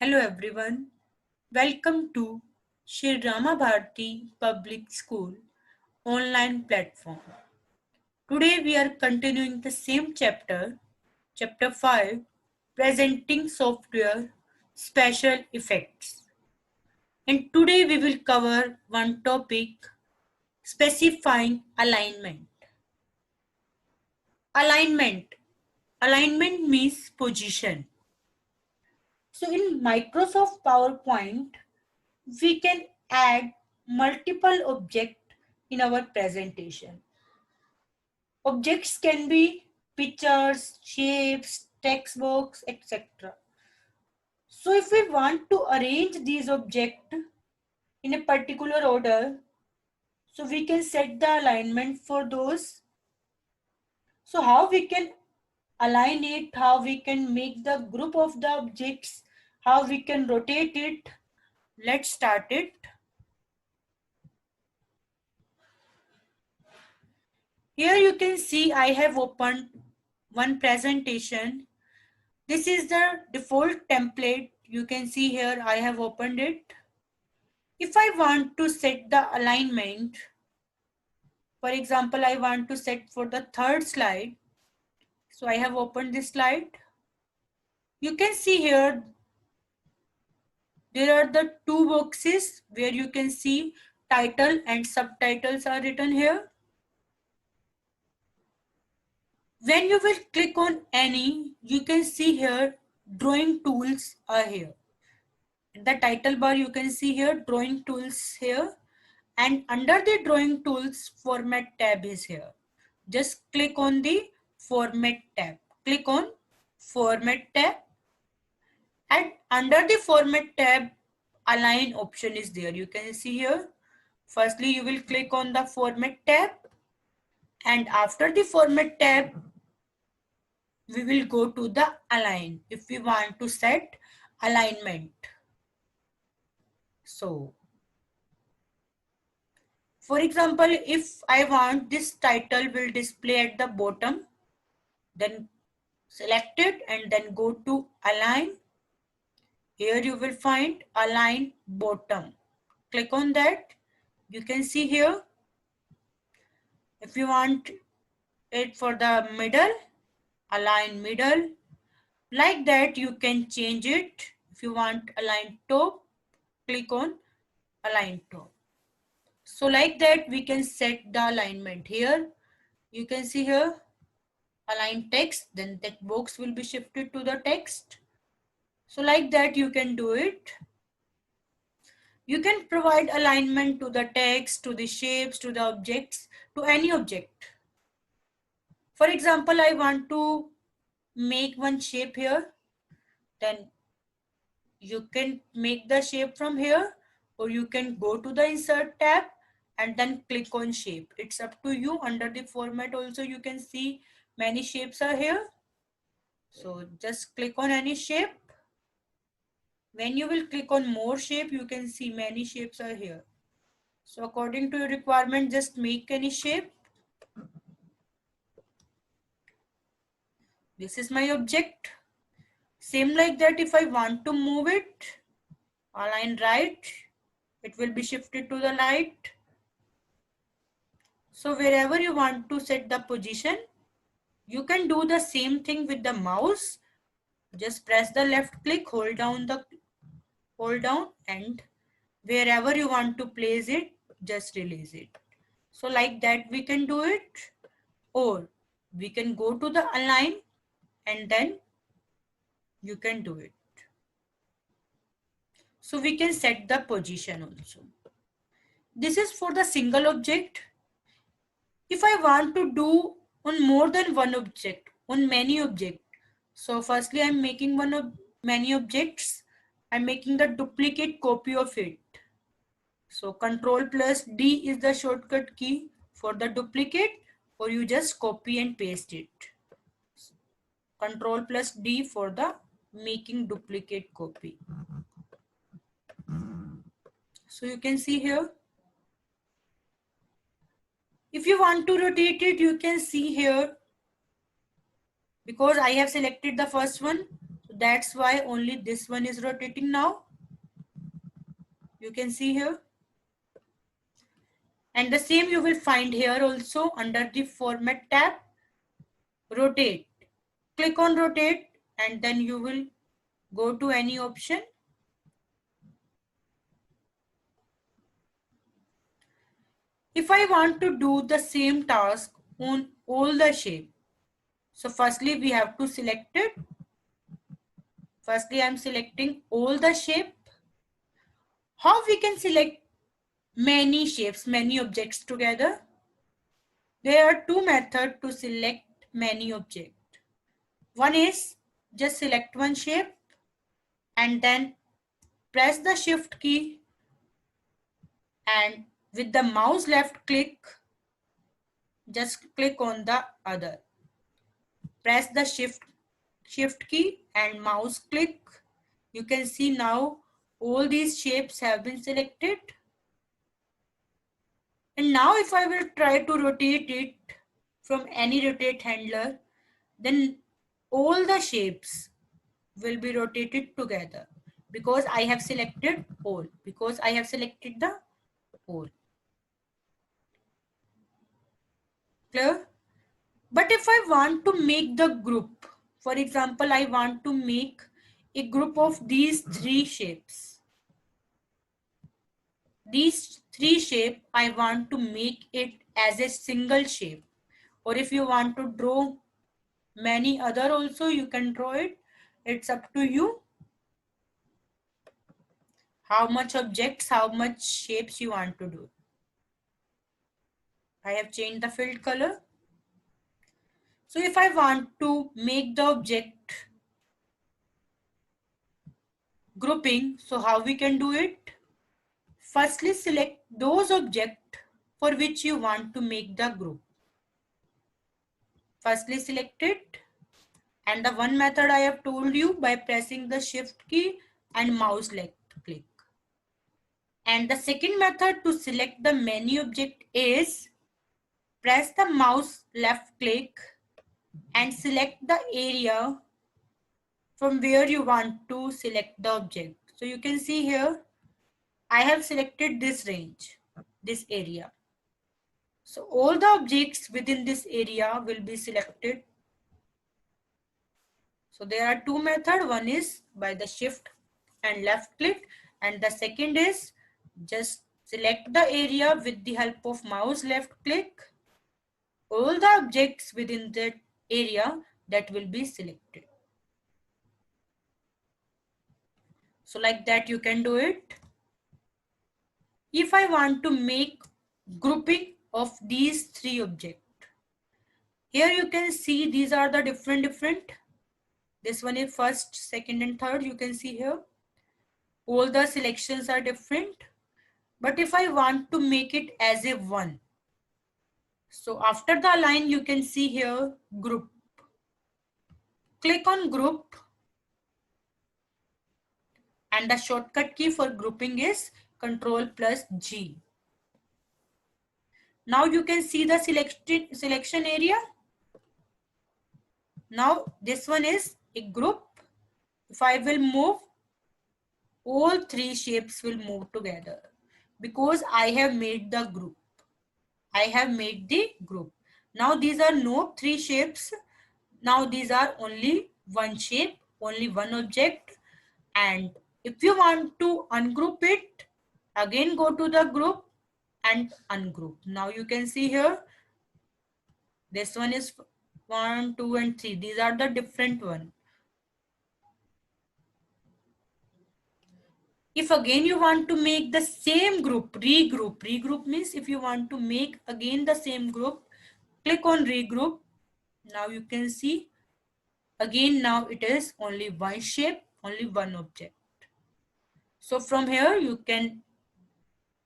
Hello everyone. Welcome to Shri Rama Bharati Public School online platform. Today we are continuing the same chapter, chapter 5, presenting software special effects. And today we will cover one topic, specifying alignment. Alignment. Alignment means position. So in Microsoft PowerPoint, we can add multiple objects in our presentation. Objects can be pictures, shapes, text box, etc. So if we want to arrange these objects in a particular order, so we can set the alignment for those. So how we can align it, how we can make the group of the objects, how we can rotate it. Let's start it. Here you can see I have opened one presentation. This is the default template. You can see here I have opened it. If I want to set the alignment, for example, I want to set for the third slide. So I have opened this slide. You can see here there are the two boxes where you can see title and subtitles are written here. When you will click on any, you can see here drawing tools are here. In the title bar you can see here drawing tools here, and under the drawing tools format tab is here. Just click on the format tab. Click on format tab, and under the format tab align option is there. You can see here. Firstly you will click on the format tab, and after the format tab we will go to the align if we want to set alignment. So for example, if I want this title will display at the bottom, then select it and then go to align. Here you will find align bottom. Click on that. You can see here. If you want it for the middle, align middle. Like that you can change it. If you want align top, click on align top. So like that we can set the alignment. Here you can see here align text, then that box will be shifted to the text. So like that you can do it. You can provide alignment to the text, to the shapes, to the objects, to any object. For example, I want to make one shape here, then you can make the shape from here, or you can go to the insert tab and then click on shape. It's up to you. Under the format also you can see many shapes are here. So just click on any shape. When you will click on more shape, you can see many shapes are here. So according to your requirement, just make any shape. This is my object. Same like that, if I want to move it, align right, it will be shifted to the right. So wherever you want to set the position, you can do the same thing with the mouse. Just press the left click, hold down and wherever you want to place it, just release it. So like that we can do it, or we can go to the align and then you can do it. So we can set the position also. This is for the single object. If I want to do on more than one object, on many objects, so firstly I'm making one of many objects. I'm making the duplicate copy of it. So Control plus D is the shortcut key for the duplicate, or you just copy and paste it. Control plus D for the making duplicate copy. So you can see here. If you want to rotate it, you can see here. Because I have selected the first one, that's why only this one is rotating now. You can see here. And the same you will find here also under the format tab. Rotate. Click on rotate and then you will go to any option. If I want to do the same task on all the shape, so firstly we have to select it. Firstly, I'm selecting all the shape. How we can select many shapes, many objects together? There are two methods to select many objects. One is just select one shape and then press the shift key and with the mouse left click, just click on the other. Press the shift key and mouse click. You can see now all these shapes have been selected. And now if I will try to rotate it from any rotate handler, then all the shapes will be rotated together because I have selected all, because I have selected the all. Clear? But if I want to make the group, for example, I want to make a group of these three shapes. These three shapes, I want to make it as a single shape. Or if you want to draw many other also, you can draw it. It's up to you. How much objects, how much shapes you want to do. I have changed the field color. So if I want to make the object grouping, so how we can do it? Firstly, select those objects for which you want to make the group. Firstly, select it. And the one method I have told you by pressing the shift key and mouse left click. And the second method to select the many object is press the mouse left click and select the area from where you want to select the object. So you can see here, I have selected this range, this area. So all the objects within this area will be selected. So there are two methods. One is by the shift and left click, and the second is just select the area with the help of mouse left click. All the objects within that area that will be selected. So like that you can do it. If I want to make grouping of these three objects, here you can see these are the different. This one is first, second and third. You can see here. All the selections are different. But if I want to make it as a one, so after the line you can see here group. Click on group and the shortcut key for grouping is Ctrl+G. Now you can see the selection area. Now this one is a group. If I will move, all three shapes will move together because I have made the group. I have made the group. Now these are no three shapes. Now these are only one shape, only one object. And if you want to ungroup it, again go to the group and ungroup. Now you can see here, this one is 1, 2 and 3. These are the different one. If again you want to make the same group, regroup means if you want to make again the same group, click on regroup. Now you can see again now it is only one shape, only one object. So from here you can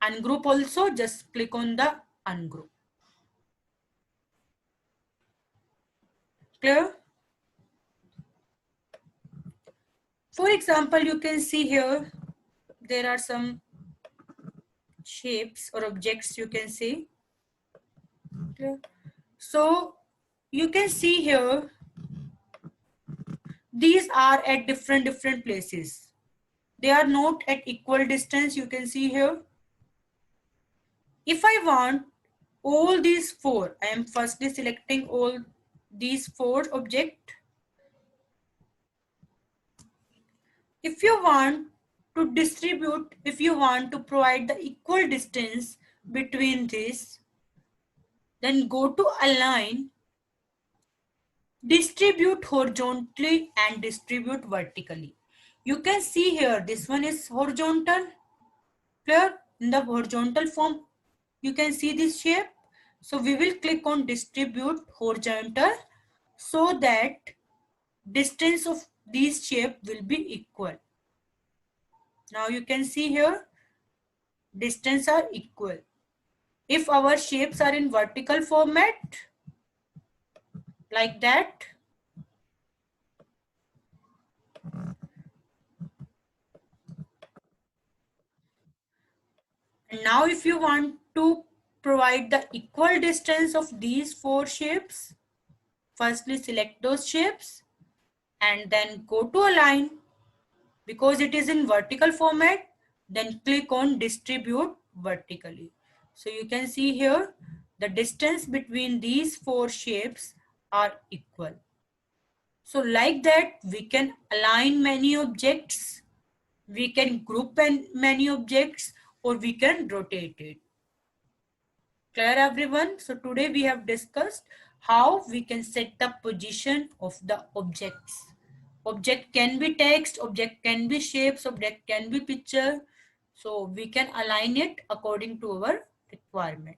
ungroup also, just click on the ungroup. Clear? For example, you can see here there are some shapes or objects you can see. Clear? So you can see here these are at different places. They are not at equal distance, you can see here. If I want all these four, I am firstly selecting all these four objects. If you want to distribute, if you want to provide the equal distance between this, then go to align, distribute horizontally and distribute vertically. You can see here, this one is horizontal. Clear? In the horizontal form, you can see this shape. So we will click on distribute horizontal so that distance of these shape will be equal. Now you can see here, distance are equal. If our shapes are in vertical format, like that, and now if you want to provide the equal distance of these four shapes, firstly select those shapes and then go to align. Because it is in vertical format, then click on distribute vertically. So you can see here, the distance between these four shapes are equal. So like that, we can align many objects, we can group many objects, or we can rotate it. Clear everyone? So today we have discussed how we can set the position of the objects. Object can be text, object can be shapes, object can be picture. So we can align it according to our requirement.